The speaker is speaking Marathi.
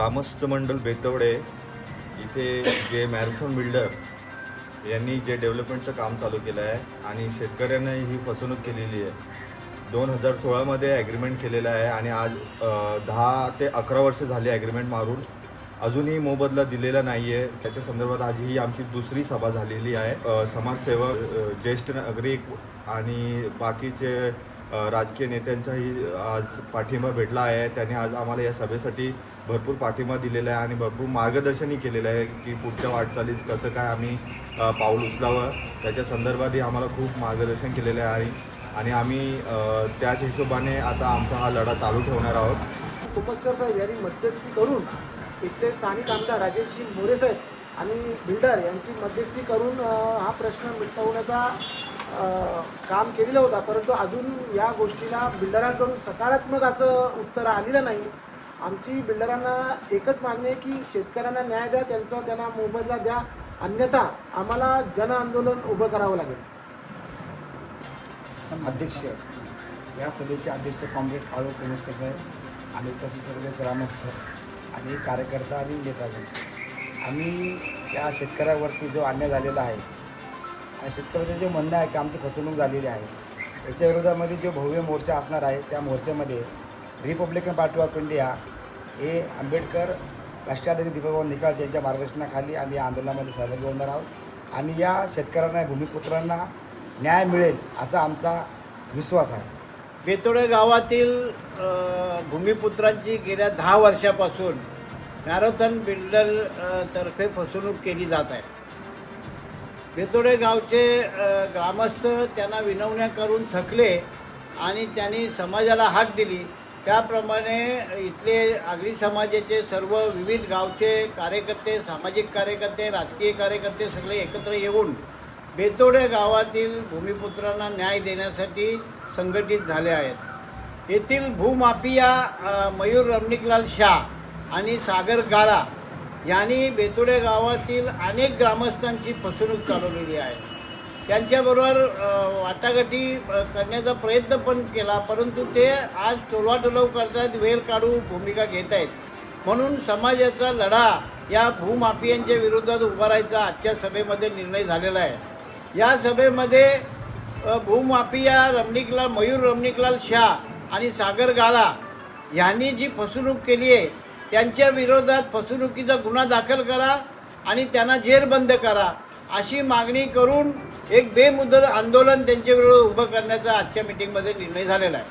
ग्रामस्थ मंडल बेतवडे इथे जे मॅरेथॉन बिल्डर यांनी जे डेव्हलपमेंटचं काम चालू केलं आहे आणि शेतकऱ्यांना ही फसवणूक केलेली आहे. 2016मध्ये ॲग्रीमेंट केलेलं आहे आणि आज 10 ते 11 वर्ष झाली ॲग्रीमेंट मारून अजूनही मोबदला दिलेला नाही आहे. त्याच्या संदर्भात आज ही आमची दुसरी सभा झालेली आहे. समाजसेवक, ज्येष्ठ नागरिक आणि बाकीचे राजकीय नेत्यांचाही आज पाठिंबा भेटला आहे. त्यांनी आज आम्हाला या सभेसाठी भरपूर पाठिंबा दिलेला आहे आणि भरपूर मार्गदर्शनही केलेलं आहे की पुढच्या वाटचालीस कसं काय आम्ही पाऊल उचलावं. त्याच्या संदर्भातही आम्हाला खूप मार्गदर्शन केलेलं आहे आणि आम्ही त्याच हिशोबाने आता आमचा हा लढा चालू ठेवणार आहोत. कुंभस्कर साहेब यांनी मध्यस्थी करून इथले स्थानिक आमदार राजेशजी मोरे साहेब आणि बिल्डर यांची मध्यस्थी करून हा प्रश्न मिटवण्याचा काम केलेलं होता, परंतु अजून या गोष्टीला बिल्डरांकडून सकारात्मक असं उत्तर आलेलं नाही. आमची बिल्डरांना एकच मागणी आहे की शेतकऱ्यांना न्याय द्या, त्यांना मोबदला द्या, अन्यथा आम्हाला जन आंदोलन उभं करावं लागेल. अध्यक्ष या सभेचे अध्यक्ष कॉम्रेड काळू कुंभस्कर साहेब आणि उपस्थित सर्व ग्रामस्थ आणि कार्यकर्ता आणि नेतागण, आम्ही या शेतकऱ्यावरती जो अन्याय झालेला आहे आणि शेतकऱ्याचं जे म्हणणं आहे की आमची फसवणूक झालेली आहे, याच्या विरोधामध्ये जो भव्य मोर्चा असणार आहे त्या मोर्चामध्ये रिपब्लिकन पार्टी ऑफ इंडिया हे आंबेडकर राष्ट्रीय अध्यक्ष दीपक निकाळ यांच्या मार्गदर्शनाखाली आम्ही या आंदोलनामध्ये सहभागी होणार आहोत आणि या शेतकऱ्यांना, भूमिपुत्रांना न्याय मिळेल असा आमचा विश्वास आहे. बेतोडे गावातील भूमिपुत्रांची गेल्या 10 वर्षापासून मॅरेथॉन बिल्डर तर्फे फसवणूक केली जात आहे. बेतोडे गावचे ग्रामस्थ त्यांना विनवण्या करून थकले आणि त्यांनी समाजाला हाक दिली. त्याप्रमाणे इथले आगरी समाजाचे सर्व विविध गावचे कार्यकर्ते, सामाजिक कार्यकर्ते, राजकीय कार्यकर्ते सगळे एकत्र येऊन बेतोडे गावातील भूमिपुत्रांना न्याय देण्यासाठी संघटित झाले आहेत. येथील भूमाफिया मयूर रमणिकलाल शाह आणि सागर गाळा यांनी बेतोडे गावातील अनेक ग्रामस्थांची फसवणूक चालवलेली आहे. त्यांच्याबरोबर वाटाघाटी करण्याचा प्रयत्न पण केला, परंतु ते आज टोलवाटोलव करतात, वेळ काढू भूमिका घेत आहेत. म्हणून समाजाचा लढा या भूमाफियांच्या विरोधात उभारायचा आजच्या सभेमध्ये निर्णय झालेला आहे. या सभेमध्ये भूमाफिया मयूर रमणिकलाल शाह आणि सागर गाला यांनी जी फसवणूक केली आहे त्यांच्या विरोधात फसवणुकीचा गुन्हा दाखल करा आणि त्यांना जेरबंद करा अशी मागणी करून एक बेमुदत आंदोलन त्यांच्याविरोधात उभं करण्याचा आजच्या मीटिंगमध्ये निर्णय झालेला आहे.